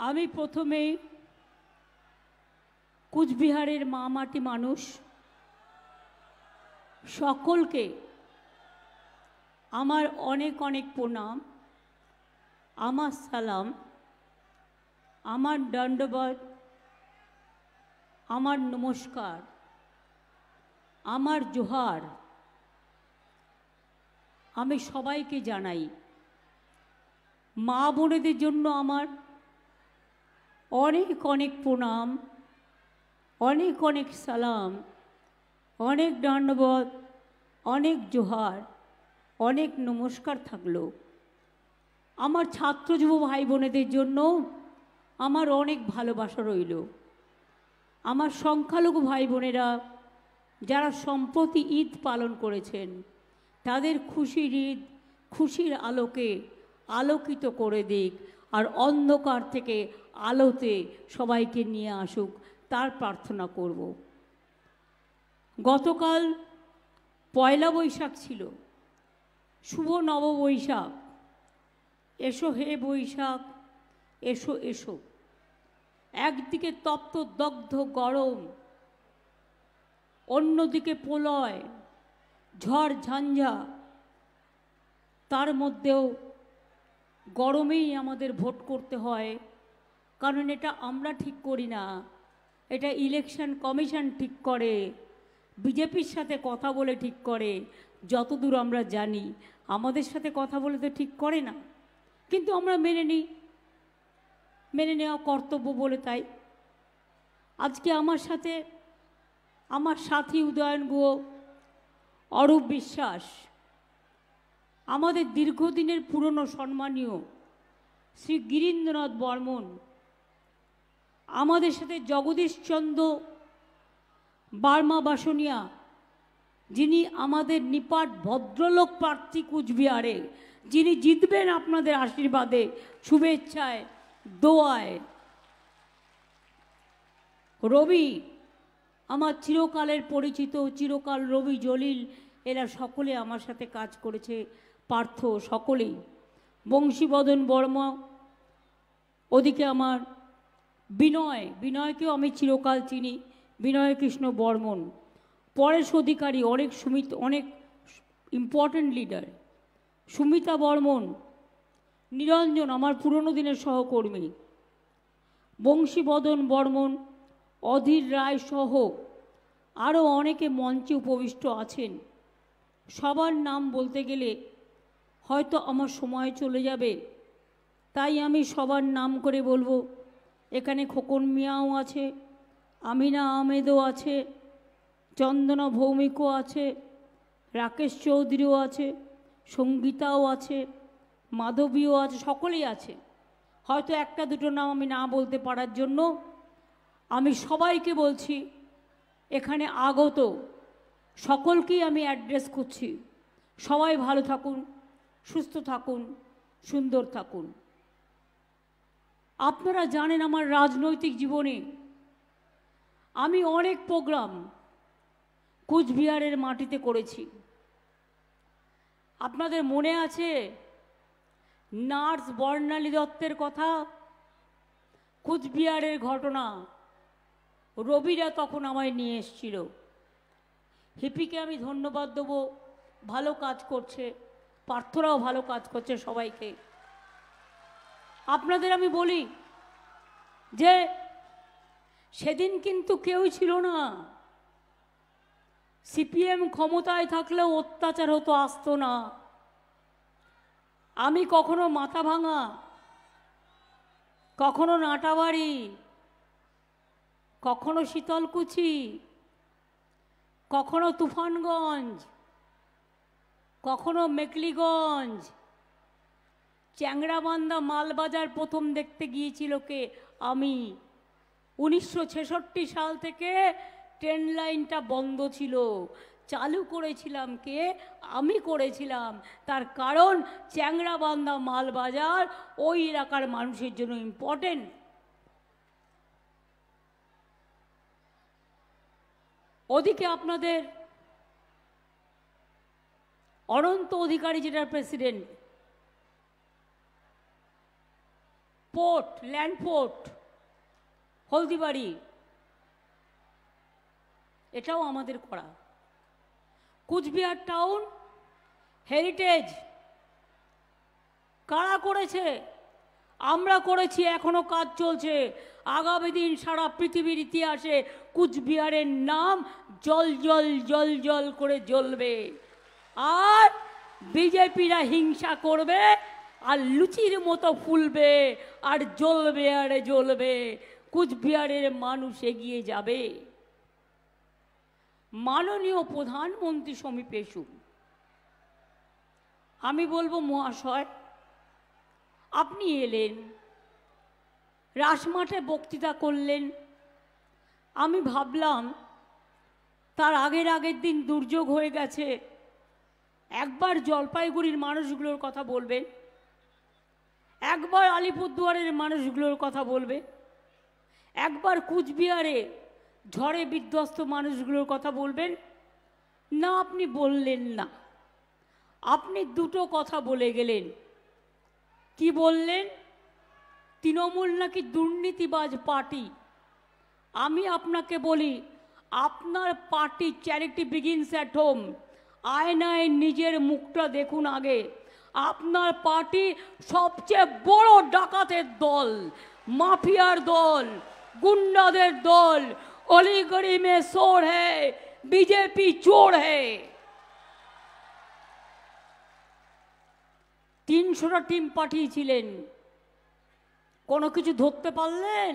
আমি প্রথমে কুচবিহারের মা মাটি মানুষ সকলকে আমার অনেক অনেক প্রণাম, আমার সালাম, আমার দণ্ডবত, আমার নমস্কার, আমার জোহার আমি সবাইকে জানাই। মা বোনেদের জন্য আমার অনেক অনেক প্রণাম, অনেক অনেক সালাম, অনেক দণ্ডবত, অনেক জোহার, অনেক নমস্কার থাকলো। আমার ছাত্র যুব ভাই বোনেদের জন্য আমার অনেক ভালোবাসা রইল। আমার সংখ্যালঘু ভাই বোনেরা যারা সম্প্রতি ঈদ পালন করেছেন তাদের খুশির ঈদ খুশির আলোকে আলোকিত করে দিক, আর অন্ধকার থেকে আলোতে সবাইকে নিয়ে আসুক তার প্রার্থনা করব। গতকাল পয়লা বৈশাখ ছিল, শুভ নববৈশাখ। এসো হে বৈশাখ, এসো এসো। একদিকে তপ্ত দগ্ধ গরম, অন্যদিকে প্রলয় ঝড় ঝঞ্ঝা, তার মধ্যেও গরমেই আমাদের ভোট করতে হয়, কারণ এটা আমরা ঠিক করি না, এটা ইলেকশন কমিশন ঠিক করে, বিজেপির সাথে কথা বলে ঠিক করে। যতদূর আমরা জানি আমাদের সাথে কথা বলে তো ঠিক করে না, কিন্তু আমরা মেনে নিই, মেনে নেওয়া কর্তব্য বলে। তাই আজকে আমার সাথে আমার সাথী উদয়ন গুহ, অরূপ বিশ্বাস, আমাদের দীর্ঘদিনের পুরনো সম্মানীয় শ্রী গিরীন্দ্রনাথ বর্মন, আমাদের সাথে জগদীশচন্দ্র বার্মা বাসনিয়া, যিনি আমাদের নিপাট ভদ্রলোক প্রার্থী কুচবিহারে, যিনি জিতবেন আপনাদের আশীর্বাদে, শুভেচ্ছায়, দোয়ায়। রবি, আমার চিরকালের পরিচিত, চিরকাল রবি জলিল, এরা সকলে আমার সাথে কাজ করেছে, পার্থ, সকলেই। বংশীবদন বর্মা, ওদিকে আমার বিনয়, বিনয়কেও আমি চিরকাল চিনি, বিনয় কৃষ্ণ বর্মন। পরেশ অধিকারী, অনেক ইম্পর্ট্যান্ট লিডার, সুমিতা বর্মন, নিরঞ্জন আমার পুরনো দিনের সহকর্মী, বংশীবদন বর্মন, অধীর রায় সহ আরও অনেকে মঞ্চে উপবিষ্ট আছেন। সবার নাম বলতে গেলে হয়তো আমার সময় চলে যাবে, তাই আমি সবার নাম করে বলবো। এখানে খোকন মিয়াও আছে, আমিনা আহমেদও আছে, চন্দনা ভৌমিকও আছে, রাকেশ চৌধুরীও আছে, সঙ্গীতাও আছে, মাধবীও আছে, সকলেই আছে। হয়তো একটা দুটো নাম আমি না বলতে পারার জন্য আমি সবাইকে বলছি, এখানে আগত সকলকেই আমি অ্যাড্রেস করছি, সবাই ভালো থাকুন, সুস্থ থাকুন, সুন্দর থাকুন। আপনারা জানেন আমার রাজনৈতিক জীবনে আমি অনেক প্রোগ্রাম কুচবিহারের মাটিতে করেছি। আপনাদের মনে আছে নার্স বর্ণালী দত্তের কথা? কুচবিহারের ঘটনা। রবিরা তখন আমায় নিয়ে এসেছিল। হিপিকে আমি ধন্যবাদ দেবো, ভালো কাজ করছে, পার্থরাও ভালো কাজ করছে, সবাইকে। আপনাদের আমি বলি যে সেদিন কিন্তু কেউ ছিল না, সিপিএম ক্ষমতায় থাকলেও অত্যাচার হতো, আসতো না। আমি কখনো মাথা ভাঙা, কখনো নাটাবাড়ি, কখনো শীতলকুচি, কখনো তুফানগঞ্জ, কখনো মেকলিগঞ্জ, চ্যাংড়াবান্ধা মালবাজার প্রথম দেখতে গিয়েছিল কে? আমি। 1966 সাল থেকে ট্রেন লাইনটা বন্ধ ছিল, চালু করেছিলাম কে? আমি করেছিলাম। তার কারণ চ্যাংড়াবান্ধা মালবাজার ওই এলাকার মানুষের জন্য ইম্পর্টেন্ট। ওদিকে আপনাদের অনন্ত অধিকারী, যেটার president, port, land port Haldibari, এটাও আমাদের করা। কুচবিহার টাউন হেরিটেজ কারা করেছে? আমরা করেছি, এখনো কাজ চলছে। আগামী দিন সারা পৃথিবীর ইতিহাসে কুচবিহারের নাম জল জল জল জল করে জ্বলবে। আর বিজেপিরা হিংসা করবে আর লুচির মতো ফুলবে আর জ্বলবে আর জ্বলবে। কুচবিহারের মানুষ এগিয়ে যাবে। মাননীয় প্রধানমন্ত্রী সমীপে এসুন। আমি বলবো, মহাশয় আপনি এলেন, রাসমাঠে বক্তৃতা করলেন। আমি ভাবলাম তার আগের দিন দুর্যোগ হয়ে গেছে, একবার জলপাইগুড়ির মানুষগুলোর কথা বলবেন, একবার আলিপুরদুয়ারের মানুষগুলোর কথা বলবে, একবার কুচবিহারে ঝড়ে বিধ্বস্ত মানুষগুলোর কথা বলবেন না। আপনি বললেন না, আপনি দুটো কথা বলে গেলেন। কি বললেন? তৃণমূল নাকি দুর্নীতিবাজ পার্টি। আমি আপনাকে বলি, আপনার party charity begins at home. আয়নায় নিজের মুখটা দেখুন আগে। আপনার পার্টি সবচেয়ে বড় ডাকাতের দল, মাফিয়ার দল, গুন্ডাদের দল। অলিগড়ি মে চোর হ্যায়, বিজেপি চোর হ্যায়। 300টা টিম পাঠিয়েছিলেন, কোনো কিছু ধরতে পারলেন?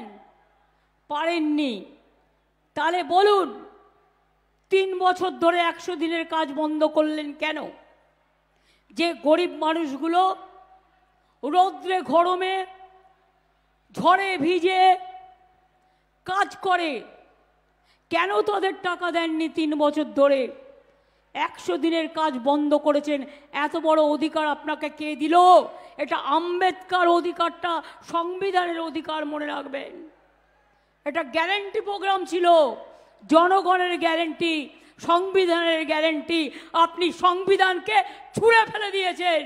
পারেননি। তাহলে বলুন, 3 বছর ধরে 100 দিনের কাজ বন্ধ করলেন কেন? যে গরিব মানুষগুলো রৌদ্রে গরমে ঝড়ে ভিজে কাজ করে, কেন তাদের টাকা দেননি 3 বছর ধরে? 100 দিনের কাজ বন্ধ করেছেন। এত বড় অধিকার আপনাকে কে দিল? এটা আম্বেদকর অধিকারটা সংবিধানের অধিকার, মনে রাখবেন। এটা গ্যারান্টি প্রোগ্রাম ছিল, জনগণের গ্যারান্টি, সংবিধানের গ্যারান্টি। আপনি সংবিধানকে ছুঁড়ে ফেলে দিয়েছেন।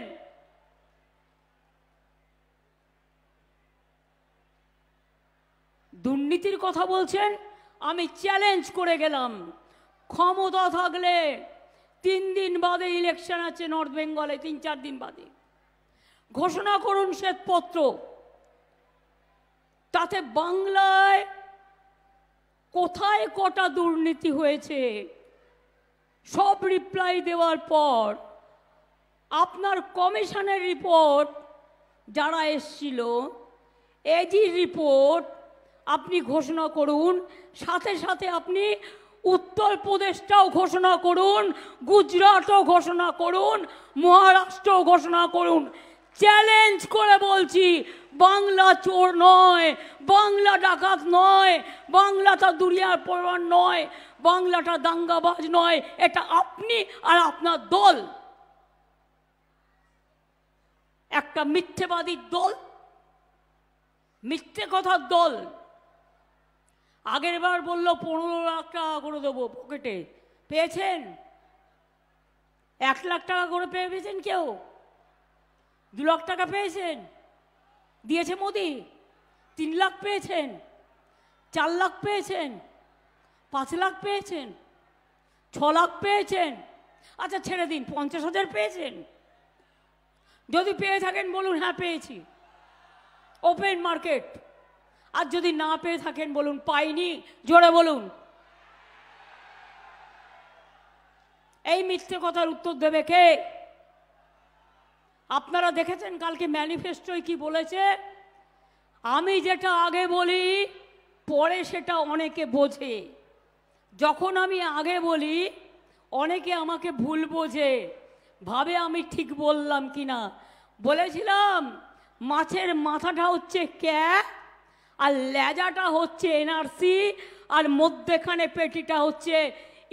দুর্নীতির কথা বলছেন, আমি চ্যালেঞ্জ করে গেলাম, ক্ষমতা থাকলে 3 দিন বাদে ইলেকশন আছে নর্থ বেঙ্গলে, 3-4 দিন বাদে ঘোষণা করুন শ্বেতপত্র। তাতে বাংলায় কোথায় কটা দুর্নীতি হয়েছে সব রিপ্লাই দেওয়ার পর আপনার কমিশনের রিপোর্ট যারা এসছিল, এজির রিপোর্ট আপনি ঘোষণা করুন। সাথে সাথে আপনি উত্তরপ্রদেশটাও ঘোষণা করুন, গুজরাটও ঘোষণা করুন, মহারাষ্ট্রও ঘোষণা করুন। চ্যালেঞ্জ করে বলছি, বাংলা চোর নয়, বাংলা ডাকাত নয়, বাংলাটা দুনিয়ার পরোয়ার নয়, বাংলাটা দাঙ্গাবাজ নয়। এটা আপনি আর আপনার দল একটা মিথ্যেবাদীর দল, মিথ্যে কথার দল। আগের বার বললো 15 লাখ টাকা করে দেবো পকেটে, পেয়েছেন? 1 লাখ টাকা করে পেয়েছেন কেউ? 2 লাখ টাকা পেয়েছেন? দিয়েছে মোদি? 3 লাখ পেয়েছেন? 4 লাখ পেয়েছেন? 5 লাখ পেয়েছেন? 6 লাখ পেয়েছেন? আচ্ছা ছেড়ে দিন, 50,000 পেয়েছেন? যদি পেয়ে থাকেন বলুন হ্যাঁ পেয়েছি, ওপেন মার্কেট। আর যদি না পেয়ে থাকেন বলুন পাইনি, জোরে বলুন। এই মিথ্যে কথার উত্তর দেবে কে? আপনারা দেখেছেন কালকে ম্যানিফেস্টোয় কি বলেছে? আমি যেটা আগে বলি পরে সেটা অনেকে বোঝে। যখন আমি আগে বলি অনেকে আমাকে ভুল বোঝে, ভাবে আমি ঠিক বললাম কিনা। বলেছিলাম মাছের মাথাটা হচ্ছে ক্যাপ আর লেজাটা হচ্ছে এনআরসি আর মধ্যেখানে পেটিটা হচ্ছে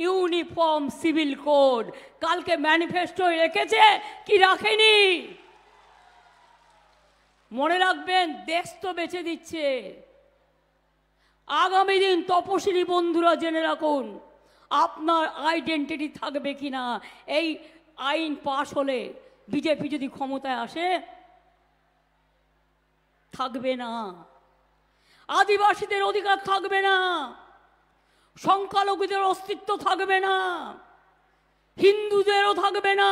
ইউনিফর্ম সিভিল কোড। কালকে ম্যানিফেস্টোয় রেখেছে কি রাখেনি? মনে রাখবেন, দেশ তো বেঁচে দিচ্ছে। আগামী দিন তপশিলি বন্ধুরা জেনে রাখুন, আপনার আইডেন্টিটি থাকবে কিনা এই আইন পাশ হলে, বিজেপি যদি ক্ষমতায় আসে থাকবে না, আদিবাসীদের অধিকার থাকবে না, সংখ্যালঘুদের অস্তিত্ব থাকবে না, হিন্দুদেরও থাকবে না,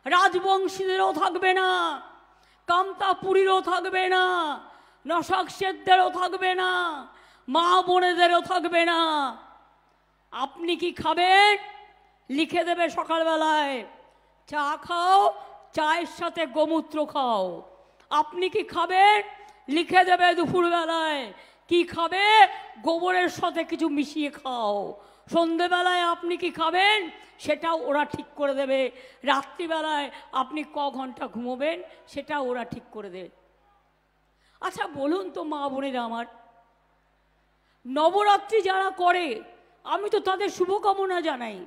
রাজবংশীদেরও থাকবে না, কামতাপুরীরও থাকবে না, নশাকশেরদেরও থাকবে না, মা বোনেদেরও থাকবে না। আপনি কি খাবেন? লিখে দেবে সকালবেলায়, চা খাও, চায়ের সাথে গোমূত্র খাও। আপনি কি খাবেন? লিখে দেবে দুপুরবেলায়, কি খাবে? গোবরের সাথে কিছু মিশিয়ে খাও। সন্ধেবেলায় আপনি কি খাবেন? সেটাও ওরা ঠিক করে দেবে। রাত্রিবেলায় আপনি ক ঘন্টা ঘুমোবেন সেটাও ওরা ঠিক করে দেবে। আচ্ছা বলুন তো মা বোনেরা আমার, নবরাত্রি যারা করে আমি তো তাদের শুভকামনা জানাই।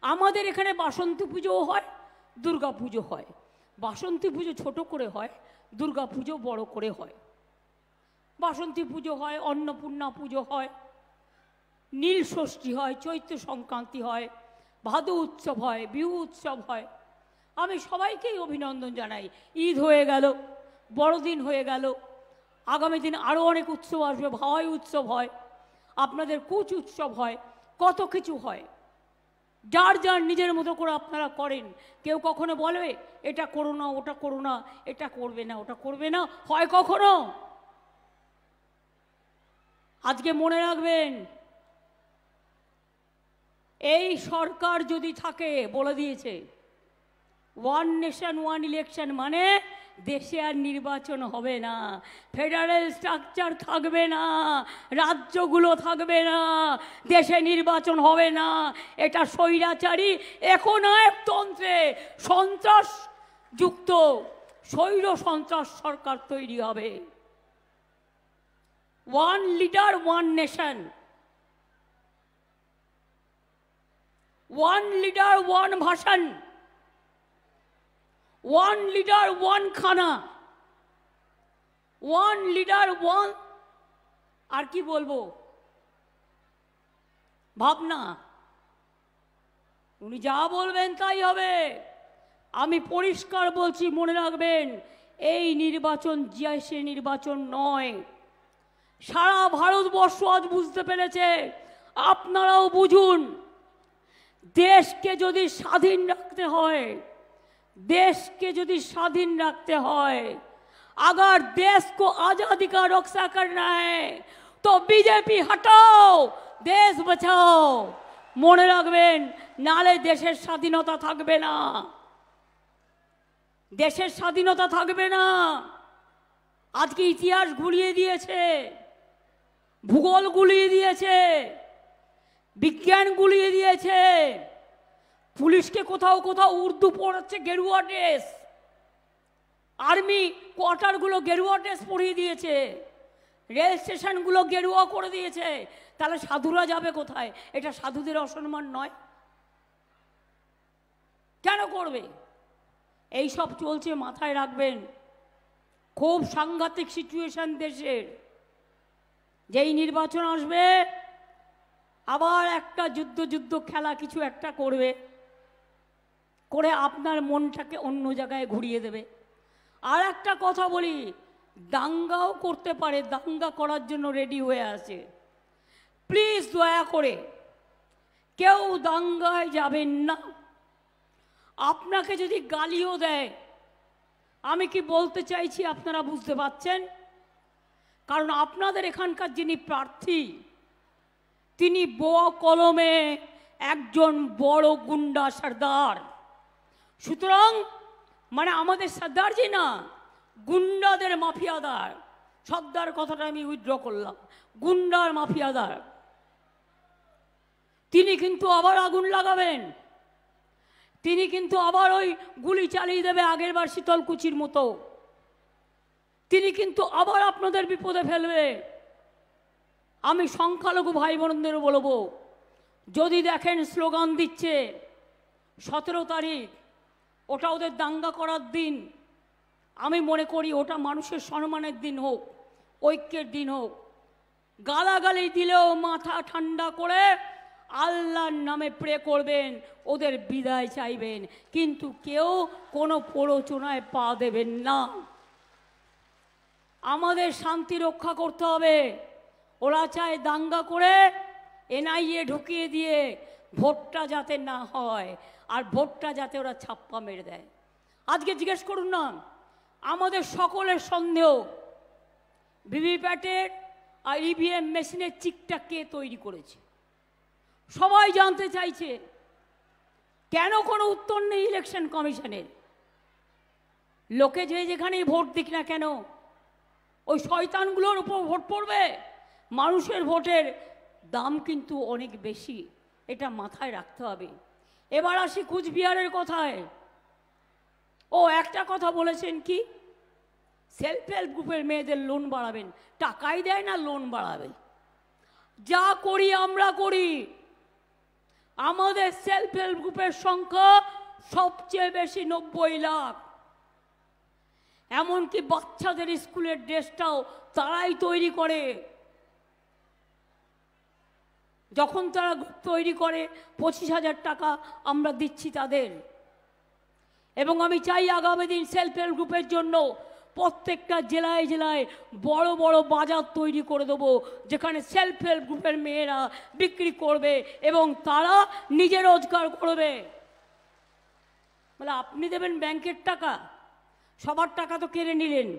আমাদের এখানে বাসন্তী পুজোও হয়, দুর্গা পুজো হয়। বাসন্তী পুজো ছোট করে হয়, দুর্গা পুজো বড় করে হয়। বাসন্তী পুজো হয়, অন্নপূর্ণা পুজো হয়, নীল ষষ্ঠী হয়, চৈত্র সংক্রান্তি হয়, ভাদু উৎসব হয়, বিহু উৎসব হয়। আমি সবাইকেই অভিনন্দন জানাই। ঈদ হয়ে গেল, বড়দিন হয়ে গেল, আগামী দিন আরও অনেক উৎসব আসবে। ভাওয়াই উৎসব হয়, আপনাদের কুচ উৎসব হয়, কত কিছু হয়। যার যার নিজের মতো করে আপনারা করেন। কেউ কখনো বলবে এটা করো না, ওটা করো না, এটা করবে না, ওটা করবে না, হয় কখনো? আজকে মনে রাখবেন, এই সরকার যদি থাকে, বলে দিয়েছে ওয়ান নেশন ওয়ান ইলেকশন, মানে দেশে আর নির্বাচন হবে না, ফেডারেল স্ট্রাকচার থাকবে না, রাজ্যগুলো থাকবে না, দেশে নির্বাচন হবে না। এটা স্বৈরাচারী একনায়কতন্ত্রে সন্ত্রাসযুক্ত স্বৈর সন্ত্রাস সরকার তৈরি হবে। One leader one nation, one leader one ভাষণ, ওয়ান লিডার ওয়ান খানা, ওয়ান লিডার ওয়ান, আর কি বলবো, ভাবনা। উনি যা বলবেন তাই হবে। আমি পরিষ্কার বলছি, মনে রাখবেন, এই নির্বাচন সে নির্বাচন নয়। সারা ভারতবর্ষ আজ বুঝতে পেরেছে, আপনারাও বুঝুন। দেশকে যদি স্বাধীন রাখতে হয়, देश के यदि स्वाधीन रखते हैं, अगर देश को आजादी का रक्षा करना है तो बीजेपी हटाओ, देश बचाओ। মনে রাখবেন, নালে দেশের স্বাধীনতা থাকবে না, দেশের স্বাধীনতা থাকবে না। আজকে ইতিহাস গুলিয়ে দিয়েছে, ভূগোল গুলিয়ে দিয়েছে, বিজ্ঞান গুলিয়ে দিয়েছে। পুলিশকে কোথাও কোথাও উর্দু পড়াচ্ছে, গেরুয়া ড্রেস, আর্মি কোয়ার্টারগুলো গেরুয়া ড্রেস পরিয়ে দিয়েছে, রেল স্টেশনগুলো গেরুয়া করে দিয়েছে। তাহলে সাধুরা যাবে কোথায়? এটা সাধুদের অসম্মান নয়? কেন করবে? এই সব চলছে, মাথায় রাখবেন। খুব সাংঘাতিক সিচুয়েশন দেশের। যেই নির্বাচন আসবে, আবার একটা যুদ্ধ খেলা কিছু একটা করবে, করে আপনার মনটাকে অন্য জায়গায় ঘুরিয়ে দেবে। আর একটা কথা বলি, দাঙ্গাও করতে পারে, দাঙ্গা করার জন্য রেডি হয়ে আছে। প্লিজ দয়া করে কেউ দাঙ্গায় যাবেন না। আপনাকে যদি গালিও দেয়, আমি কি বলতে চাইছি আপনারা বুঝতে পারছেন? কারণ আপনাদের এখানকার যিনি প্রার্থী, তিনি বোয়া কলমে একজন বড় গুন্ডা সর্দার। সুতরাং মানে আমাদের সর্দারজি না, গুন্ডাদের মাফিয়াদার। সর্দার কথাটা আমি উইথড্র করলাম, গুন্ডার মাফিয়াদার। তিনি কিন্তু আবার আগুন লাগাবেন, তিনি কিন্তু আবার ওই গুলি চালিয়ে দেবে আগের বার শীতলকুচির মতো। তিনি কিন্তু আবার আপনাদের বিপদে ফেলবে। আমি সংখ্যালঘু ভাই বোনদের বলবো, যদি দেখেন স্লোগান দিচ্ছে 17 তারিখ, ওটা ওদের দাঙ্গা করার দিন, আমি মনে করি ওটা মানুষের সম্মানের দিন হোক, ঐক্যের দিন হোক। গালাগালি দিলেও মাথা ঠান্ডা করে আল্লাহর নামে প্রে করবেন, ওদের বিদায় চাইবেন, কিন্তু কেউ কোনো প্ররোচনায় পা দেবেন না। আমাদের শান্তি রক্ষা করতে হবে। ওরা চায় দাঙ্গা করে এনআইএ ঢুকিয়ে দিয়ে ভোটটা যাতে না হয়, আর ভোটটা যাতে ওরা ছাপ্পা মেরে দেয়। আজকে জিজ্ঞেস করুন না, আমাদের সকলের সন্দেহ ভিভিপ্যাটের আর ইভিএম মেশিনের চিকটা কে তৈরি করেছে। সবাই জানতে চাইছে, কেন কোনো উত্তর নেই ইলেকশন কমিশনের। লোকে যে যেখানেই ভোট দিক না কেন, ওই শয়তানগুলোর উপর ভোট পড়বে। মানুষের ভোটের দাম কিন্তু অনেক বেশি, এটা মাথায় রাখতে হবে। এবার আসি কুচবিহারের কথায়। ও একটা কথা বলেছেন কি, সেলফ হেল্প গ্রুপের মেয়েদের লোন বাড়াবেন। টাকাই দেয় না, লোন বাড়াবে। যা করি আমরা করি। আমাদের সেলফ হেল্প গ্রুপের সংখ্যা সবচেয়ে বেশি, 90 লাখ। এমনকি বাচ্চাদের স্কুলের ড্রেসটাও তারাই তৈরি করে। যখন তারা গ্রুপ তৈরি করে 25,000 টাকা আমরা দিচ্ছি তাদের। এবং আমি চাই আগামী দিন সেলফ হেল্প গ্রুপের জন্য প্রত্যেকটা জেলায় জেলায় বড় বড় বাজার তৈরি করে দেবো, যেখানে সেলফ হেল্প গ্রুপের মেয়েরা বিক্রি করবে এবং তারা নিজে রোজগার করবে। বলে আপনি দেবেন ব্যাংকের টাকা, সবার টাকা তো কেড়ে নিলেন।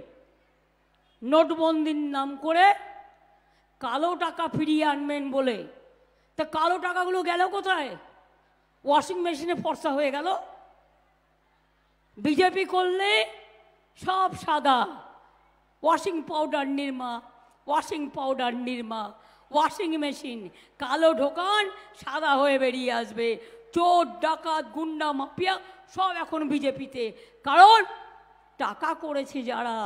নোটবন্দির নাম করে কালো টাকা ফিরিয়ে আনবেন বলে, তা কালো টাকাগুলো গেল কোথায়? ওয়াশিং মেশিনে ফর্সা হয়ে গেল। বিজেপি করলে সব সাদা, washing powder Nirma, washing powder Nirma, washing machine কালো ঢোকান, সাদা হয়ে বেরিয়ে আসবে। চোর ডাকাত গুন্ডা মাফিয়া সব এখন বিজেপিতে। কারণ টাকা করেছে যারা,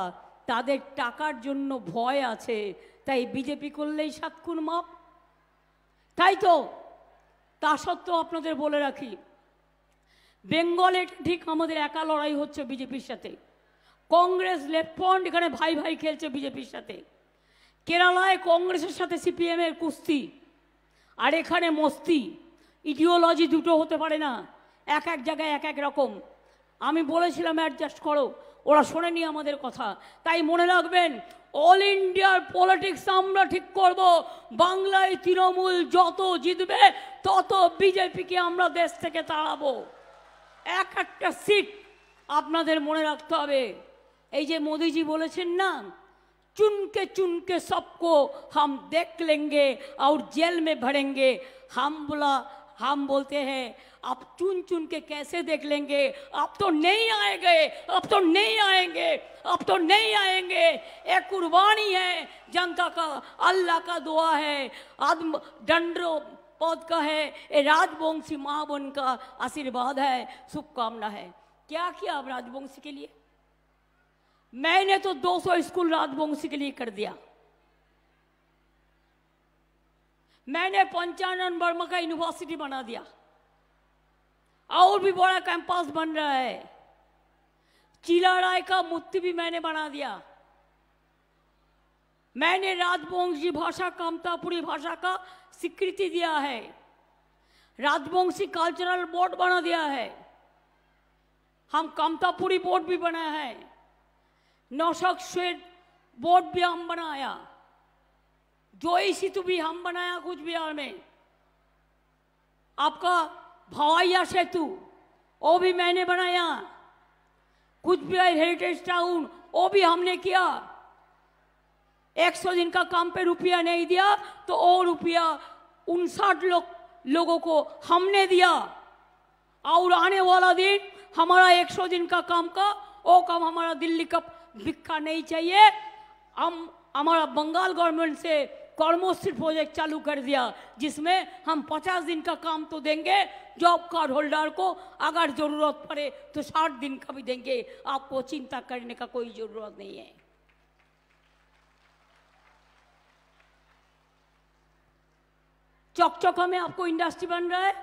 তাদের টাকার জন্য ভয় আছে, তাই বিজেপি করলেই 7 খুন মাপ। তাই তো, তা সত্ত্বেও আপনাদের বলে রাখি, বেঙ্গলে ঠিক আমাদের একা লড়াই হচ্ছে বিজেপির সাথে। কংগ্রেস লেফট ফ্রন্ট এখানে ভাই ভাই খেলছে বিজেপির সাথে। কেরালায় কংগ্রেসের সাথে সিপিএম এর কুস্তি, আর এখানে মস্তি। ইডিওলজি দুটো হতে পারে না, এক এক জায়গায় এক এক রকম। আমি বলেছিলাম অ্যাডজাস্ট করো, ওরা শোনেনি আমাদের কথা। তাই মনে রাখবেন, অল ইন্ডিয়ার পলিটিক্স আমরা ঠিক করব। বাংলায় তৃণমূল যত জিতবে তত বিজেপিকে আমরা দেশ থেকে তাড়াবো। এক একটা সিট আপনাদের মনে রাখতে হবে। এই যে মোদিজি বলেছেন না, चुन के सबको हम देख लेंगे और जेल में भरेंगे। हम बोलते हैं आप चुन चुन के कैसे देख लेंगे, आप तो नहीं आएंगे, अब तो नहीं आएंगे, अब तो नहीं आएंगे। एक कुर्बानी है जनता का, अल्लाह का दुआ है, आदम दंडो पद का है, ये राजवंशी माँ बन का आशीर्वाद है, शुभकामना है। क्या किया अब राजवंशी के लिए? मैंने तो 200 स्कूल राजवंशी के लिए कर दिया। मैंने 55 वर्मा का यूनिवर्सिटी बना दिया, और भी बड़ा कैंपस बन रहा है। चीला राय का मूर्ति भी मैंने बना दिया। मैंने राजवंशी भाषा कामतापुरी भाषा का स्वीकृति दिया है। राजवंशी कल्चरल बोर्ड बना दिया है। हम कामतापुरी बोर्ड भी बनाया है। नौशक श्वेत बोर्ड भी हम बनाया। जोई सेतु भी हम बनाया कुछ बिहार में। आपका भवाइया सेतु वो भी मैंने बनाया। कुछ बिहार हेरिटेज टाउन वो भी हमने किया। 100 दिन का काम पे रुपया नहीं दिया तो और रुपया 59 लोगों को हमने दिया। और आने वाला दिन हमारा 100 दिन का काम का वो काम हमारा दिल्ली का भिक्खा नहीं चाहिए। हम हमारा बंगाल गवर्नमेंट से कर्मश्री प्रोजेक्ट चालू कर दिया, जिसमें हम 50 दिन का काम तो देंगे जॉब कार्ड होल्डर को, अगर जरूरत पड़े तो 60 दिन का भी देंगे। आपको चिंता करने का कोई जरूरत नहीं है। चौकचौका में आपको इंडस्ट्री बन रहा है।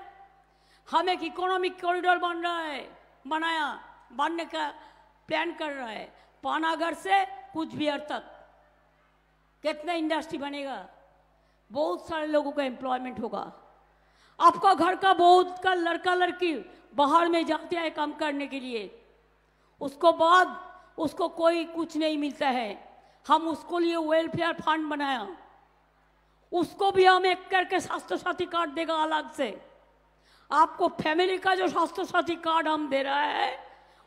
हम एक इकोनॉमिक कॉरिडोर बन रहा है, बनने का प्लान कर रहा है। पानागढ़ से कुचबिहार तक कितना इंडस्ट्री बनेगा, बहुत सारे लोगों का एम्प्लॉयमेंट होगा। आपका घर का बहुत का लड़का लड़की बाहर में जाते हैं काम करने के लिए, उसको बाद उसको कोई कुछ नहीं मिलता है। हम उसको लिए वेलफेयर फंड बनाया, उसको भी हम एक करके स्वास्थ्य साथी कार्ड देगा अलग से। आपको फैमिली का जो स्वास्थ्य साथी कार्ड हम दे रहा है,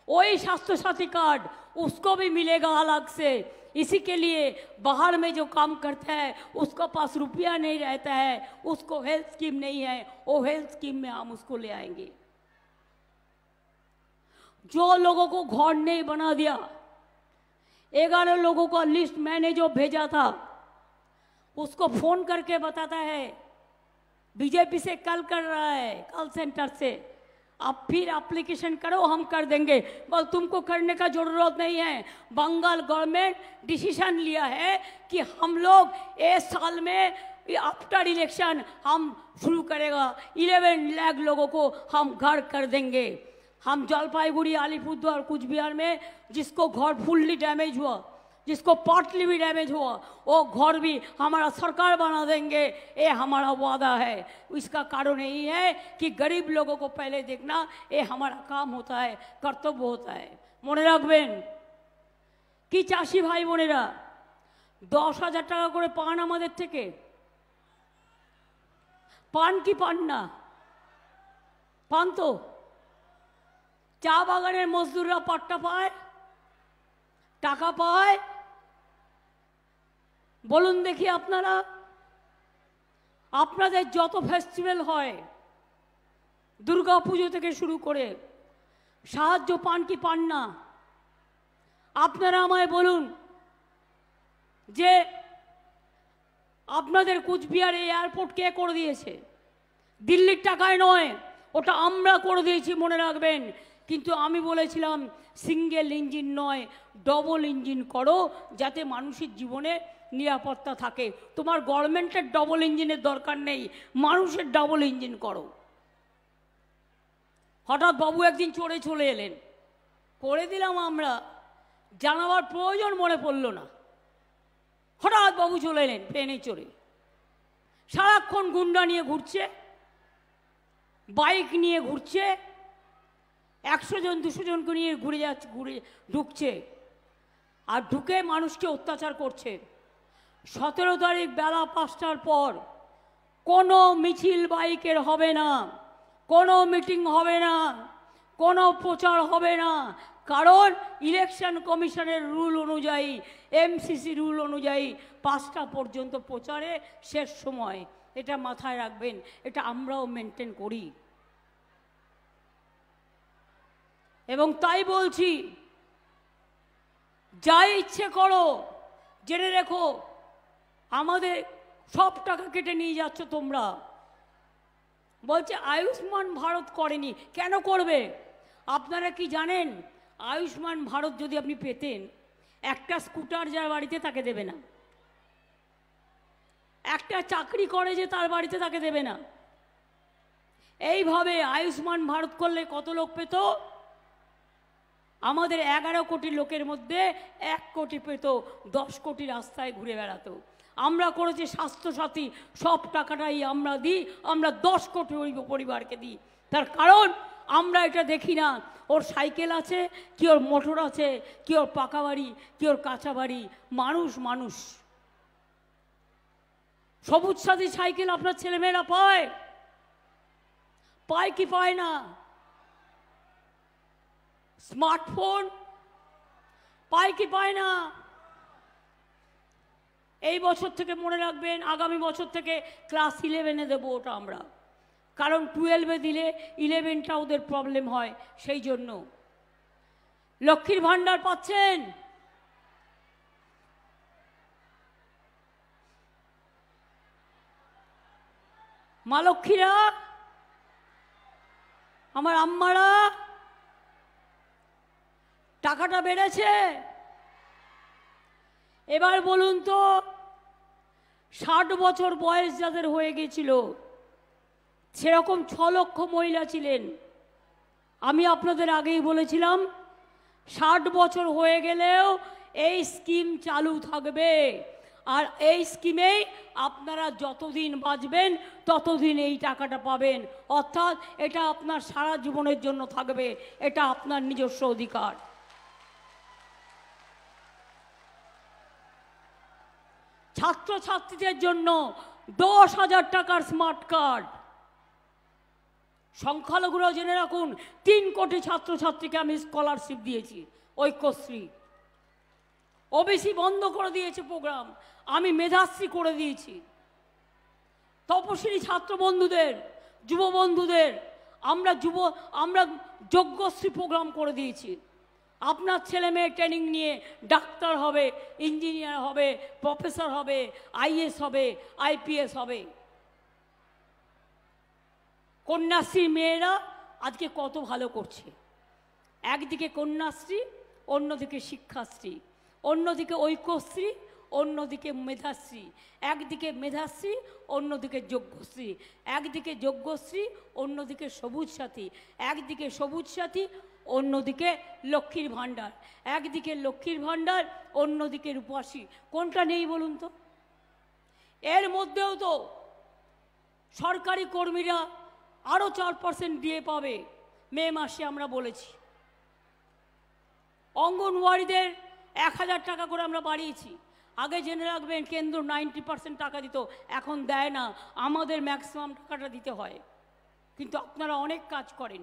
वही स्वास्थ्य साथी कार्ड उसको भी मिलेगा अलग से। इसी के लिए बाहर में जो काम करता है उसका पास रुपया नहीं रहता है, उसको हेल्थ स्कीम नहीं है, वो हेल्थ स्कीम में हम उसको ले आएंगे। जो लोगों को घर नहीं बना दिया, 11 लोगों का लिस्ट मैंने जो भेजा था, उसको फोन करके बताता है बीजेपी से कल कर रहा है, कॉल सेंटर से, आप फिर एप्लीकेशन करो, हम कर देंगे। बोल तुमको करने का जरूरत नहीं है। बंगाल गवर्नमेंट डिसीजन लिया है कि हम लोग इस साल में आफ्टर इलेक्शन हम शुरू करेगा, 11 लाख लोगों को हम घर कर देंगे। हम जलपाईगुड़ी, अलीपुरद्वार, कुछ बिहार में जिसको घर फुल्ली डैमेज हुआ, जिसको पार्टली भी डैमेज हुआ, वो घर भी हमारा सरकार बना देंगे, ये हमारा वादा है। इसका कारण यही है कि गरीब लोगों को पहले देखना, ये हमारा काम होता है, कर्तव्य होता है। मने राखबेन कि चाषी भाई बोनेरा 10,000 টাকা করে পান আমাদের থেকে, পান কি পান না? পান তো। চা বাগানের মজদুররা পাট্টা পায়, টাকা পায়? বলুন দেখি আপনারা। আপনাদের যত ফেস্টিভ্যাল হয়, দুর্গা পুজো থেকে শুরু করে, সাহায্য পান কি পান না? আপনারা আমায় বলুন যে আপনাদের কুচবিহারে এয়ারপোর্ট কে করে দিয়েছে? দিল্লির টাকায় নয়, ওটা আমরা করে দিয়েছি, মনে রাখবেন। কিন্তু আমি বলেছিলাম সিঙ্গেল ইঞ্জিন নয়, ডবল ইঞ্জিন করো, যাতে মানুষের জীবনে নিরাপত্তা থাকে। তোমার গভর্নমেন্টের ডবল ইঞ্জিনের দরকার নেই, মানুষের ডবল ইঞ্জিন করো। হঠাৎ বাবু একদিন চড়ে চলে এলেন, করে দিলাম আমরা, জানাবার প্রয়োজন মনে পড়ল না। হঠাৎ বাবু চলে এলেন প্লেনে চড়ে, সারাক্ষণ গুন্ডা নিয়ে ঘুরছে, বাইক নিয়ে ঘুরছে, 100 জন 200 জনকে নিয়ে ঘুরে যাচ্ছে, ঘুরে ঢুকছে, আর ঢুকে মানুষকে অত্যাচার করছে। 17 তারিখ বেলা 5টার পর কোনো মিছিল বাইকের হবে না, কোনো মিটিং হবে না, কোনো প্রচার হবে না। কারণ ইলেকশন কমিশনের রুল অনুযায়ী, এমসিসি রুল অনুযায়ী 5টা পর্যন্ত প্রচারে শেষ সময়। এটা মাথায় রাখবেন, এটা আমরাও মেনটেন করি। এবং তাই বলছি, যা ইচ্ছে করো, জেনে রেখো আমাদের সব টাকা কেটে নিয়ে যাচ্ছ তোমরা। বলছে আয়ুষ্মান ভারত করেনি, কেন করবে? আপনারা কি জানেন আয়ুষ্মান ভারত যদি আপনি পেতেন, একটা স্কুটার যার বাড়িতে তাকে দেবে না, একটা চাকরি করে যে তার বাড়িতে তাকে দেবে না। এইভাবে আয়ুষ্মান ভারত করলে কত লোক পেত? আমাদের 11 কোটি লোকের মধ্যে 1 কোটি পেত, 10 কোটি রাস্তায় ঘুরে বেড়াতো। আমরা করেছি স্বাস্থ্যসাথী, সব টাকাটাই আমরা দিই, আমরা 10 কোটি পরিবারকে দিই। তার কারণ আমরা এটা দেখি না ওর সাইকেল আছে কি, ওর মোটর আছে কি, ওর পাকা বাড়ি কি, ওর কাঁচা বাড়ি। মানুষ মানুষ। সবুজ সাথী সাইকেল আপনার ছেলেমেয়েরা পায়? পায় কি পায় না? স্মার্টফোন পায় কি পায় না? এই বছর থেকে মনে রাখবেন, আগামী বছর থেকে ক্লাস 11-এ দেবো ওটা আমরা। কারণ 12-এ দিলে 11টা ওদের প্রবলেম হয়, সেই জন্য। লক্ষ্মীর ভান্ডার পাচ্ছেন? মা লক্ষ্মীরা, আমার আম্মারা, টাকাটা বেড়েছে? এবার বলুন তো, 60 বছর বয়স যাদের হয়ে গেছিল, সেরকম 6 লক্ষ মহিলা ছিলেন। আমি আপনাদের আগেই বলেছিলাম 60 বছর হয়ে গেলেও এই স্কিম চালু থাকবে। আর এই স্কিমেই আপনারা যতদিন বাঁচবেন ততদিন এই টাকাটা পাবেন। অর্থাৎ এটা আপনার সারা জীবনের জন্য থাকবে, এটা আপনার নিজস্ব অধিকার। ছাত্রছাত্রীদের জন্য 10,000 টাকার স্মার্ট কার্ড। সংখ্যালঘুরা জেনে রাখুন, 3 কোটি ছাত্রছাত্রীকে আমি স্কলারশিপ দিয়েছি, ঐক্যশ্রী। ওবিসি বন্ধ করে দিয়েছে প্রোগ্রাম, আমি মেধাশ্রী করে দিয়েছি। তপশিলি ছাত্র বন্ধুদের, যুব বন্ধুদের আমরা যোগ্যশ্রী প্রোগ্রাম করে দিয়েছি। আপনার ছেলে মেয়ে ট্রেনিং নিয়ে ডাক্তার হবে, ইঞ্জিনিয়ার হবে, প্রফেসর হবে, আইএস হবে, আইপিএস হবে। কন্যাশ্রী মেয়েরা আজকে কত ভালো করছে। একদিকে কন্যাশ্রী, অন্যদিকে শিক্ষাশ্রী, অন্যদিকে ঐক্যশ্রী, অন্যদিকে মেধাশ্রী। একদিকে মেধাশ্রী, অন্যদিকে যোগ্যশ্রী। একদিকে যোগ্যশ্রী, অন্যদিকে সবুজ সাথী। একদিকে সবুজ সাথী, অন্যদিকে লক্ষ্মীর ভাণ্ডার। একদিকে লক্ষ্মীর ভাণ্ডার, অন্যদিকে রূপশ্রী। কোনটা নেই বলুন তো? এর মধ্যেও তো সরকারি কর্মীরা আরও 4% দিয়ে পাবে মে মাসে, আমরা বলেছি। অঙ্গনওয়াড়িদের 1,000 টাকা করে আমরা বাড়িয়েছি। আগে জেনে রাখবেন, কেন্দ্র 90% টাকা দিত, এখন দেয় না, আমাদের ম্যাক্সিমাম টাকাটা দিতে হয়। কিন্তু আপনারা অনেক কাজ করেন,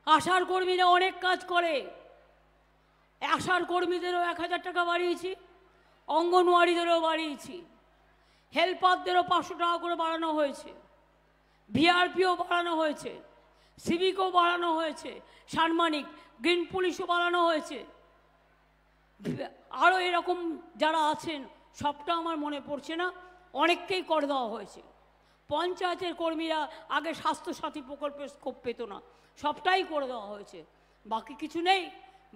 আশার কর্মীরা অনেক কাজ করে। আশার কর্মীদেরও 1,000 টাকা বাড়িয়েছি, অঙ্গনওয়াড়িদেরও বাড়িয়েছি, হেল্পারদেরও 500 টাকা করে বাড়ানো হয়েছে, ভিআরপিও বাড়ানো হয়েছে, সিভিকও বাড়ানো হয়েছে, সাম্মানিক গ্রিন পুলিশও বাড়ানো হয়েছে। আরও এরকম যারা আছেন, সবটা আমার মনে পড়ছে না, অনেককেই করে দেওয়া হয়েছে। পঞ্চায়েতের কর্মীরা আগে স্বাস্থ্যসাথী প্রকল্পের স্কোপ পেত না, সবটাই করে দেওয়া হয়েছে। বাকি কিছু নেই।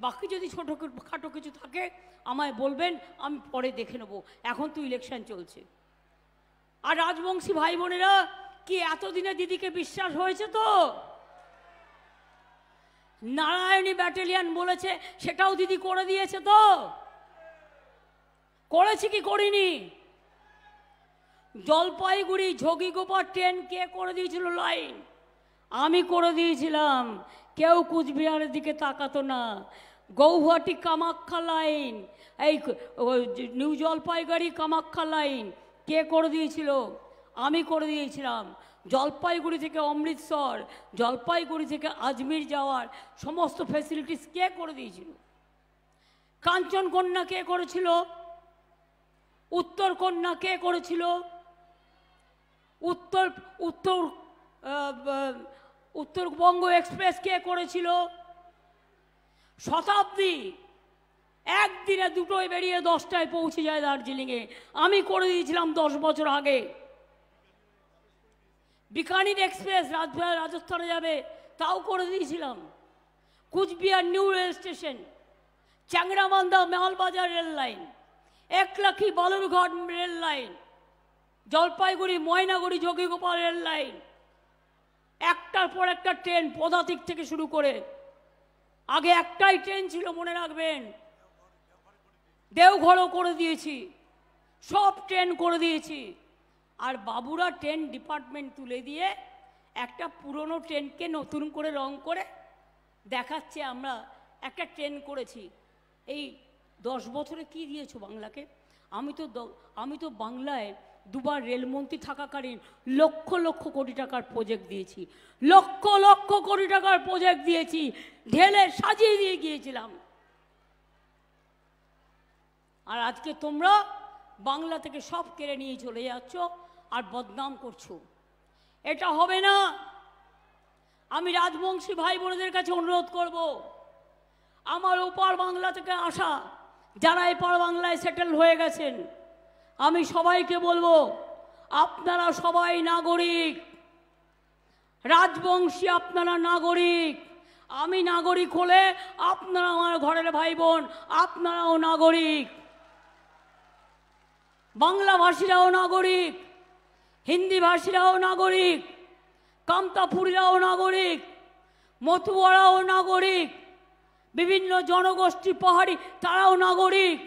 বাকি যদি ছোটোখাটো কিছু থাকে আমায় বলবেন, আমি পরে দেখে নেব। এখন তো ইলেকশন চলছে। আর রাজবংশী ভাই বোনেরা, কি এতদিনে দিদিকে বিশ্বাস হয়েছে তো? নারায়ণী ব্যাটালিয়ান বলেছে, সেটাও দিদি করে দিয়েছে তো? করেছি কি করিনি? জলপাইগুড়ি ঝগিগোপার ট্রেন কে করে দিয়েছিল লাইন? আমি করে দিয়েছিলাম। কেউ কুচবিহারের দিকে তাকাতো না। গৌহাটি কামাখ্যা লাইন, এই নিউ জলপাইগুড়ি কামাখ্যা লাইন কে করে দিয়েছিল? আমি করে দিয়েছিলাম। জলপাইগুড়ি থেকে অমৃতসর, জলপাইগুড়ি থেকে আজমির যাওয়ার সমস্ত ফ্যাসিলিটিস কে করে দিয়েছিল? কাঞ্চনকন্যা কে করেছিল? উত্তরকন্যা কে করেছিল? উত্তরবঙ্গ এক্সপ্রেস কে করেছিল? শতাব্দী একদিনে 2টোয় বেরিয়ে 10টায় পৌঁছে যায় দার্জিলিংয়ে, আমি করে দিয়েছিলাম 10 বছর আগে। বিকানির এক্সপ্রেস রাজস্থানে যাবে, তাও করে দিয়েছিলাম। Coochbehar new rail station, Changrabandha Malbazar rail line, Ekalakhi Balurghat rail line, Jalpaiguri Maynaguri যোগীগোপাল রেল লাইন, একটার পর একটা ট্রেন পদাতিক থেকে শুরু করে। আগে একটাই ট্রেন ছিল, মনে রাখবেন। দেওঘরও করে দিয়েছি, সব ট্রেন করে দিয়েছি। আর বাবুরা ট্রেন ডিপার্টমেন্ট তুলে দিয়ে একটা পুরনো ট্রেনকে নতুন করে রং করে দেখাচ্ছে আমরা একটা ট্রেন করেছি। এই 10 বছরে কি দিয়েছো বাংলাকে? আমি তো বাংলায় 2বার রেলমন্ত্রী থাকাকালীন লক্ষ লক্ষ কোটি টাকার প্রজেক্ট দিয়েছি, লক্ষ লক্ষ কোটি টাকার প্রজেক্ট দিয়েছি, ঢেলে সাজিয়ে দিয়ে গিয়েছিলাম। আর আজকে তোমরা বাংলা থেকে সব কেড়ে নিয়ে চলে যাচ্ছ আর বদনাম করছো। এটা হবে না। আমি রাজবংশী ভাই বোনদের কাছে অনুরোধ করব, আমার ওপার বাংলা থেকে আসা যারা এপার বাংলায় সেটেল হয়ে গেছেন, আমি সবাইকে বলবো, আপনারা সবাই নাগরিক। রাজবংশী আপনারা নাগরিক। আমি নাগরিক হলে আপনারা আমার ঘরের ভাই বোন, আপনারাও নাগরিক। বাংলা ভাষীরাও নাগরিক, হিন্দি ভাষীরাও নাগরিক, কামতাপুরীরাও নাগরিক, মতুয়ারাও নাগরিক, বিভিন্ন জনগোষ্ঠী পাহাড়ি তারাও নাগরিক।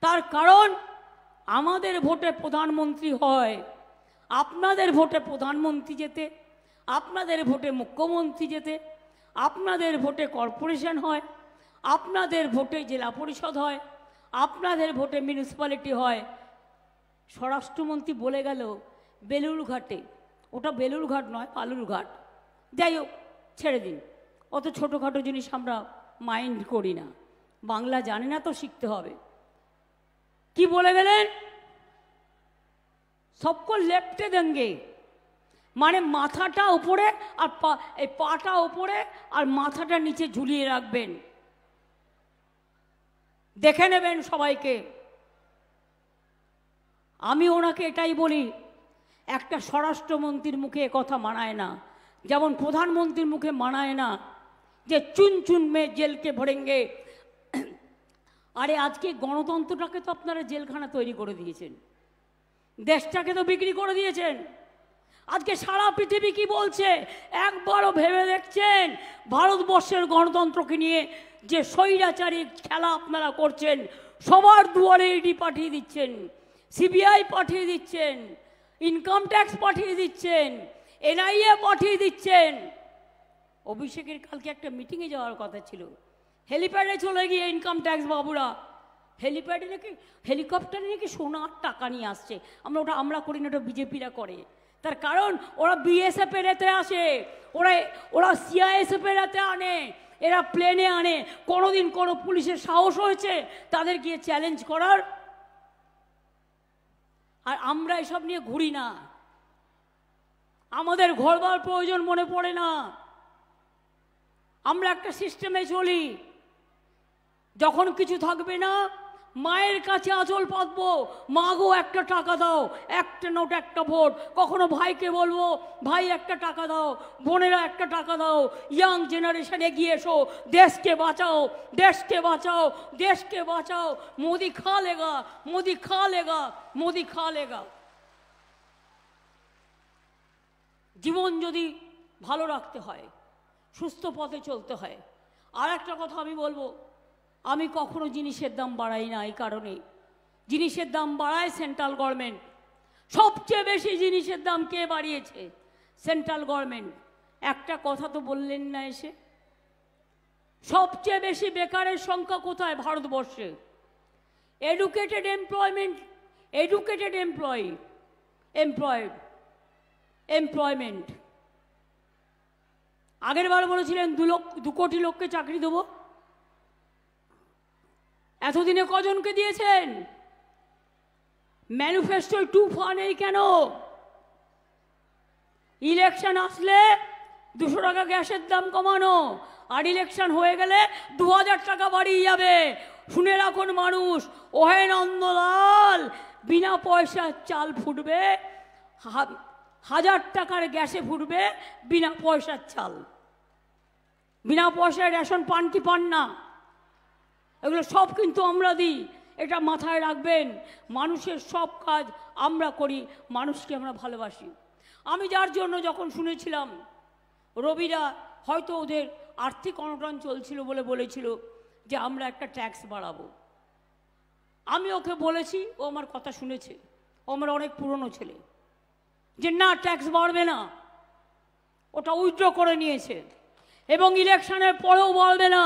তার কারণ আমাদের ভোটে প্রধানমন্ত্রী হয়, আপনাদের ভোটে প্রধানমন্ত্রী যেতে, আপনাদের ভোটে মুখ্যমন্ত্রী যেতে, আপনাদের ভোটে কর্পোরেশন হয়, আপনাদের ভোটে জেলা পরিষদ হয়, আপনাদের ভোটে মিউনিসিপ্যালিটি হয়। স্বরাষ্ট্রমন্ত্রী বলে গেল বেলুড়ঘাটে, ওটা বেলুড়ঘাট নয়, বালুরঘাট, যাই হোক ছেড়ে দিন, অত ছোটোখাটো জিনিস আমরা মাইন্ড করি না, বাংলা জানে না তো শিখতে হবে। কি বলে গেলেন? সবকো লেপটে দেঙ্গে, মানে মাথাটা উপরে আর এই পাটা উপরে আর মাথাটা নিচে ঝুলিয়ে রাখবেন, দেখে নেবেন সবাইকে। আমি ওনাকে এটাই বলি, একটা স্বরাষ্ট্রমন্ত্রীর মুখে কথা মানায় না, যেমন প্রধানমন্ত্রীর মুখে মানায় না যে চুন চুন মে জেলকে ভরেঙ্গে। আরে আজকে গণতন্ত্রটাকে তো আপনারা জেলখানা তৈরি করে দিয়েছেন, দেশটাকে তো বিক্রি করে দিয়েছেন। আজকে সারা পৃথিবী কি বলছে একবারও ভেবে দেখছেন? ভারতবর্ষের গণতন্ত্রকে নিয়ে যে স্বৈরাচারী খেলা আপনারা করছেন, সবার দুয়ারে ইডি পাঠিয়ে দিচ্ছেন, সিবিআই পাঠিয়ে দিচ্ছেন, ইনকাম ট্যাক্স পাঠিয়ে দিচ্ছেন, এনআইএ পাঠিয়ে দিচ্ছেন। অভিষেকের কালকে একটা মিটিংয়ে যাওয়ার কথা ছিল, হেলিপ্যাডে চলে গিয়ে ইনকাম ট্যাক্স বাবুরা হেলিপ্যাডে নাকি হেলিকপ্টারে নাকি সোনার টাকা নিয়ে আসছে। আমরা করি না, ওটা বিজেপিরা করে। তার কারণ ওরা বিএসএফ এর এতে আসে, ওরা সিআইএসএফ এর এতে আনে, এরা প্লেনে আনে। কোনোদিন কোনো পুলিশের সাহস হয়েছে তাদের গিয়ে চ্যালেঞ্জ করার? আর আমরা এসব নিয়ে ঘুরি না, আমাদের ঘরবার প্রয়োজন মনে পড়ে না। আমরা একটা সিস্টেমে চলি, যখন কিছু থাকবে না মায়ের কাছে আঁচল পাতবো, মা গো একটা টাকা দাও, একটা নোট একটা ভোট। কখনো ভাইকে বলবো ভাই একটা টাকা দাও, বোনেরা একটা টাকা দাও, ইয়াং জেনারেশন এগিয়ে এসো, দেশকে বাঁচাও, দেশকে বাঁচাও, দেশকে বাঁচাও। মোদি খা লেগা, মোদি খা লেগা, মোদি খা লেগা। জীবন যদি ভালো রাখতে হয়, সুস্থ পথে চলতে হয়। আর একটা কথা আমি বলবো, আমি কখনো জিনিসের দাম বাড়াই না, এই কারণে জিনিসের দাম বাড়ায় সেন্ট্রাল গভর্নমেন্ট। সবচেয়ে বেশি জিনিসের দাম কে বাড়িয়েছে? Central government. একটা কথা তো বললেন না এসে। সবচেয়ে বেশি বেকারের সংখ্যা কোথায়? ভারতবর্ষে। Educated employment. আগের বার বলেছিলেন 2 কোটি লোককে চাকরি দেবো, এতদিনে কজনকে দিয়েছেন? ম্যানিফেস্টোয় টুফা নেই কেন? ইলেকশন আসলে 200 টাকা গ্যাসের দাম কমানো, আর ইলেকশন হয়ে গেলে 2000 টাকা বাড়িয়ে যাবে। শুনে রাখুন মানুষ, ওহে নন্দলাল, বিনা পয়সার চাল ফুটবে, 1000 টাকার গ্যাসে ফুটবে বিনা পয়সার চাল। বিনা পয়সায় রেশন পান কি পান না? এগুলো সব কিন্তু আমরা দিই, এটা মাথায় রাখবেন। মানুষের সব কাজ আমরা করি, মানুষকে আমরা ভালোবাসি। আমি যার জন্য যখন শুনেছিলাম রবিরা হয়তো ওদের আর্থিক অনটন চলছিল বলে বলেছিল যে আমরা একটা ট্যাক্স বাড়াবো, আমি ওকে বলেছি, ও আমার কথা শুনেছে, ও আমার অনেক পুরনো ছেলে, যে না ট্যাক্স বাড়বে না, ওটা উইথড্র করে নিয়েছে এবং ইলেকশনের পরেও বাড়বে না।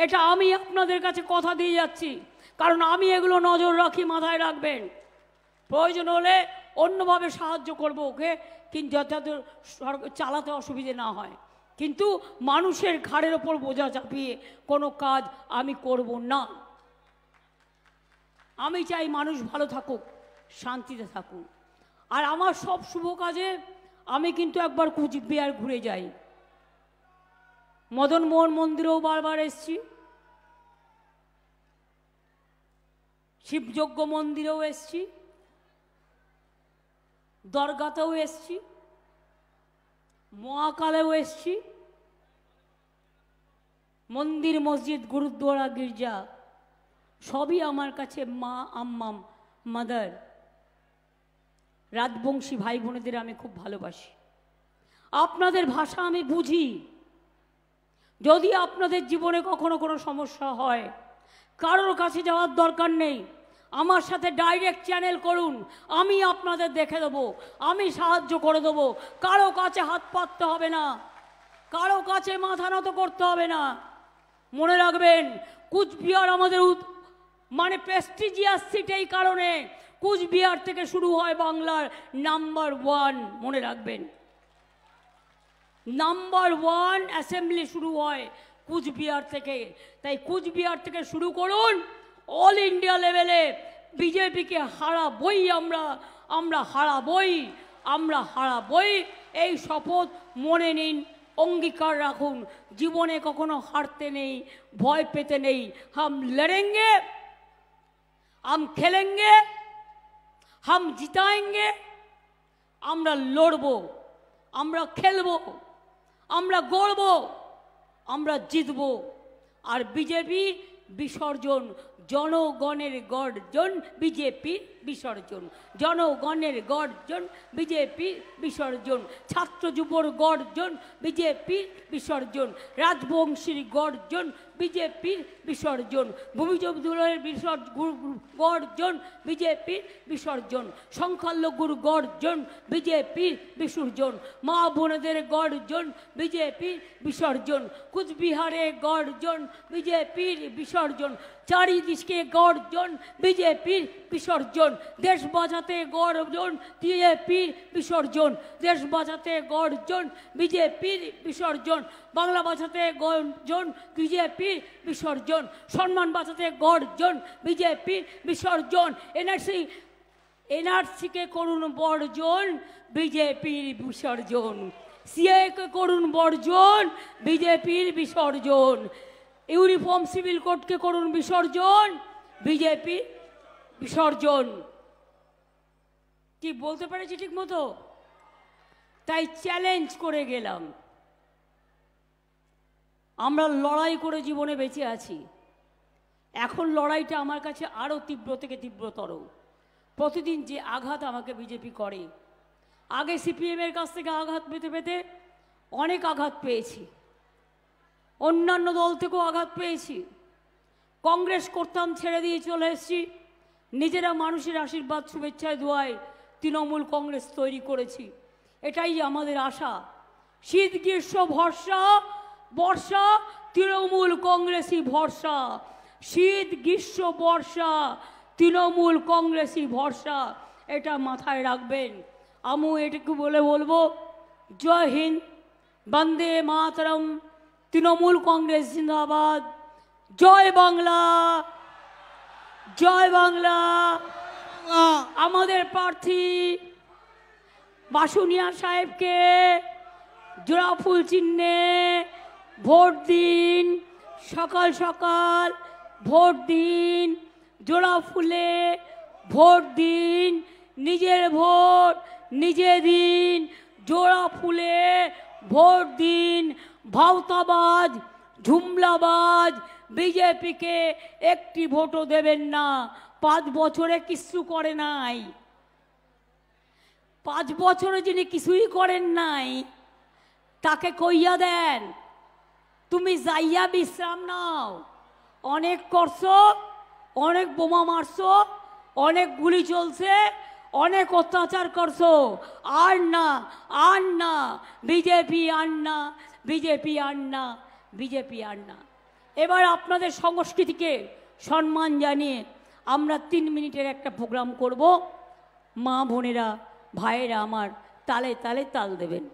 এটা আমি আপনাদের কাছে কথা দিয়ে যাচ্ছি, কারণ আমি এগুলো নজর রাখি, মাথায় রাখবেন। প্রয়োজন হলে অন্যভাবে সাহায্য করব ওকে, কিন্তু যাতে চালাতে অসুবিধে না হয়। কিন্তু মানুষের ঘাড়ের ওপর বোঝা চাপিয়ে কোনো কাজ আমি করব না। আমি চাই মানুষ ভালো থাকুক, শান্তিতে থাকুক। আর আমার সব শুভ কাজে আমি কিন্তু একবার কুচবিহার ঘুরে যাই, মদন মোহন মন্দিরেও বারবার এসছি, শিবযজ্ঞ মন্দিরেও এসছি, দরগাতেও এসছি, মহাকালেও এসছি, মন্দির মসজিদ গুরুদ্বারা গির্জা সবই আমার কাছে মা, আম্মা, মাদার। রাজবংশী ভাই বোনেদের আমি খুব ভালোবাসি, আপনাদের ভাষা আমি বুঝি। যদি আপনাদের জীবনে কখনো কোনো সমস্যা হয়, কারোর কাছে যাওয়ার দরকার নেই, আমার সাথে ডাইরেক্ট চ্যানেল করুন, আমি আপনাদের দেখে দেবো, আমি সাহায্য করে দেবো। কারো কাছে হাত পাততে হবে না, কারো কাছে মাথা নত করতে হবে না। মনে রাখবেন, কুচবিহার আমাদের মানে প্রেস্টিজিয়াস সিট এই কারণে, কুচবিহার থেকে শুরু হয় বাংলার নাম্বার 1, মনে রাখবেন। নাম্বার 1 অ্যাসেম্বলি শুরু হয় কুচবিহার থেকে। তাই কুচবিহার থেকে শুরু করুন, অল ইন্ডিয়া লেভেলে বিজেপিকে হারাবই আমরা হারাবই। এই শপথ মনে নিন, অঙ্গীকার রাখুন। জীবনে কখনো হারতে নেই, ভয় পেতে নেই। হাম লড়েঙ্গে, হাম খেলেঙ্গে, হাম জিতাएंगे। আমরা লড়বো, আমরা খেলবো, আমরা গড়বো, আমরা জিতবো। আর বিজেপি বিসর্জন, জনগণের গর্জন বিজেপির বিসর্জন, জনগণের গর্জন বিজেপির বিসর্জন, ছাত্র যুবর গর্জন বিজেপির বিসর্জন, রাজবংশীর গর্জন বিজেপির বিসর্জন, ভূমিজব দুলের গর্জন বিজেপির বিসর্জন, সংখ্যালঘুর গর্জন বিজেপির বিসর্জন, মা বোনেদের গর্জন বিজেপির বিসর্জন, কুচবিহারে গর্জন বিজেপির বিসর্জন, চারিদিকে গর্জন বিজেপির বিসর্জন, দেশ বাঁচাতে গর্জন বিজেপির বিসর্জন, দেশ বাঁচাতে গর্জন বিজেপির বিসর্জন, বাংলা বাঁচাতে গর্জন বিজেপির বিসর্জন, সম্মান বাঁচাতে গর্জন বিজেপির বিসর্জন, এনআরসিকে করুন বর্জন বিজেপির বিসর্জন, সিএকে করুন বর্জন বিজেপির বিসর্জন, ইউনিফর্ম সিভিল কোডকে করুন বিসর্জন বিজেপি বিসর্জন। কি বলতে পেরেছি ঠিক মতো? তাই চ্যালেঞ্জ করে গেলাম। আমরা লড়াই করে জীবনে বেঁচে আছি। এখন লড়াইটা আমার কাছে আরও তীব্র থেকে তীব্রতর। প্রতিদিন যে আঘাত আমাকে বিজেপি করে, আগে সিপিএমের কাছ থেকে আঘাত পেতে পেতে অনেক আঘাত পেয়েছি, অন্যান্য দল থেকেও আঘাত পেয়েছি। কংগ্রেস করতাম, ছেড়ে দিয়ে চলে এসেছি। নিজেরা মানুষের আশীর্বাদ শুভেচ্ছায় দোয়ায় তৃণমূল কংগ্রেস তৈরি করেছি। এটাই আমাদের আশা। শীত গ্রীষ্ম ভরসা, বর্ষা তৃণমূল কংগ্রেসই ভরসা, শীত গ্রীষ্ম বর্ষা তৃণমূল কংগ্রেসই ভরসা। এটা মাথায় রাখবেন। আমি এটুকু বলবো, জয় হিন্দ, বন্দে মাতরম, তৃণমূল কংগ্রেস জিন্দাবাদ, জয় বাংলা, জয় বাংলা। আমাদের প্রার্থী বাসুনিয়া সাহেবকে জোড়া ফুল চিহ্নে ভোট দিন, সকাল সকাল ভোট দিন, জোড়া ফুলে ভোট দিন, নিজের ভোট নিজে দিন, জোড়া ফুলে ভোট দিন। ভাওতাবাজ, ঝুমলাবাজ বিজেপিকে একটি ভোটও দেবেন না। 5 বছরে কিছু করে নাই, 5 বছরে যিনি কিছুই করেন নাই তাকে কইয়া দেন, তুমি যাইয়া বিশ্রাম নাও। অনেক করছো, অনেক বোমা মারছো, অনেক গুলি চলছে, অনেক অত্যাচার করছো। আর না, আর না, বিজেপি আর না, বিজেপি আর না, বিজেপি আর না। এবার আপনাদের সংস্কৃতিকে সম্মান জানিয়ে আমরা 3 মিনিটের একটা প্রোগ্রাম করব। মা বোনেরা ভাইয়েরা আমার তালে তালে তাল দেবেন।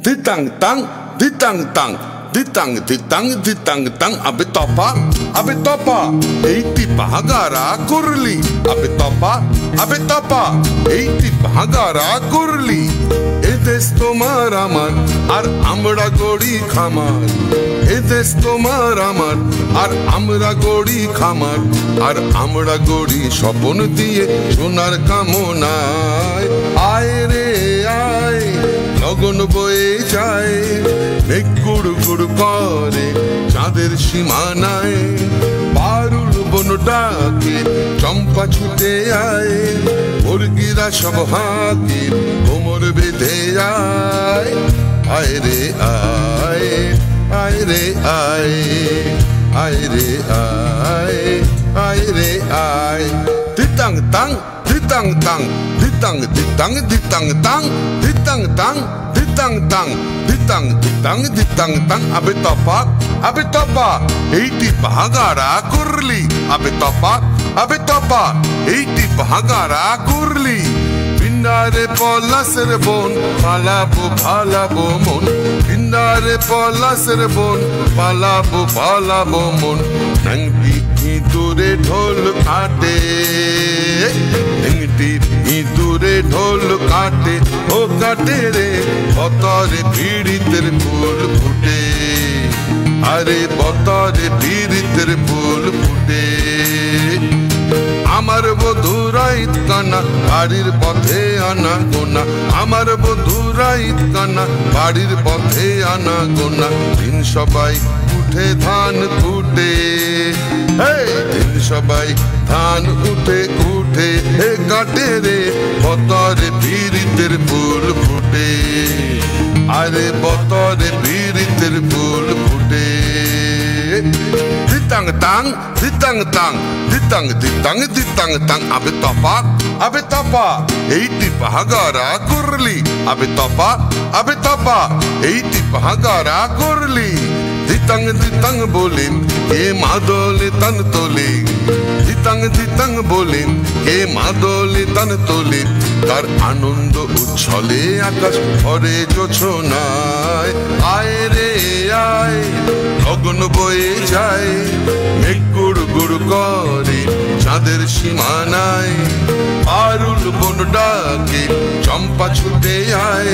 Ditang tang, ditang tang, ditang ditang ditang tang. Abe topa, eiti bahagara kurli. Abe topa, eiti bahagara kurli. Edes tomar amar, ar amra gori khamar. Edes tomar amar, ar amra gori khamar. Ar amra gori shopon diye sonar kamonay. Aye re aye. গগন বয়ে যায়, মেঘ গুড় গুড় করে চাঁদের সীমানায়। পারুল বন ডাকে চম্পা ছুটে আয়, মুরগিরা সব হাঁকে কোমর বেঁধে যায়। আয় রে আয়, আয় রে আয়, আয় রে আয়, আয় রে আয়। দিতাং তাং দিতাং তাং দিতাং দিতাং দিতাং তাং দিতাং তাং দিতাং তাং দিতাং দিতাং দিতাং তাং। আবে তপা এইটি ভাগারা করলি, আবে তপা এইটি ভাগারা করলি। ভিন্নারে পলাশের বন পালাবো পালাবো মন, ভিন্নারে পলাশের বন পালাবো পালাবো মন। নাংটি ইঁদুরে ঢোল কাটে, নাংটি ইঁদুরে ঢোল কাটে, ও কাটে রে বতরে পীড়িতের ফুল ফুটে। আরে বতরে পীড়িতের ফুল ফুটে। আমার বধুরাইত কানা বাড়ির পথে আনা গোনা, আমার বধুরাইত কানা বাড়ির পথে আনা গোনা। দিন সবাই উঠে ধান কুটে, দিন সবাই ধান উঠে উঠে কাটে রে বতরে পীড়িতের ফুল ফুটে। আরে বতরে পীড়িতের ফুল ফুটে। দিতাং তাং দিতাং তাং দিতাং দিতাং দিতাং তাং। আবে তপা এইটি ভাগারা করলি, আবে তপা এইটি ভাগারা করলি। দিতাং দিতাং বলিম কে মাদলে তান তোলে, দিতাং দিতাং বলিম কে মাদলে তান তোলে। তার আনন্দ উচ্ছলে আকাশ ভরে জোছনায়। আয় রে আয়, গগন বয়ে যায়, মেঘ গুড় গুড় করে চাঁদের সীমানায়। পারুল বন ডাকে চম্পা ছুটে আয়,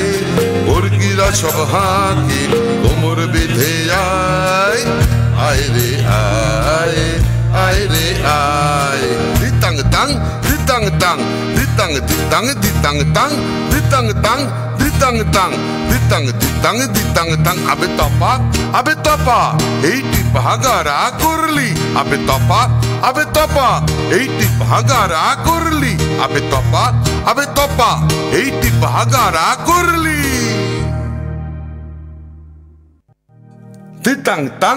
মুরগিরা সব হাঁকে কোমর বেঁধে আয়। আয় রে আয়, আয় রে আয়। দিতাং তাং দিতাং তাং দিতাং দিতাং দিতাং তাং দিতাং তাং দিতাং তাং দিতাং দিতাং দিতাং তাং। আবে তপা এইটি ভাগারা করলি, আবে তপা এইটি ভাগারা করলি, আবে তপা এইটি ভাগারা করলি। দিতাং তাং।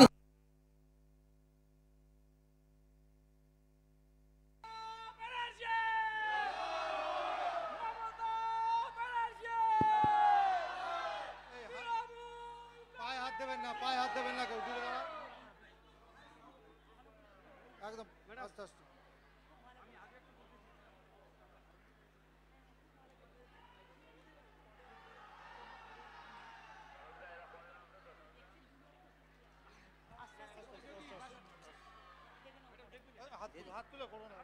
হাত তুলে করো না।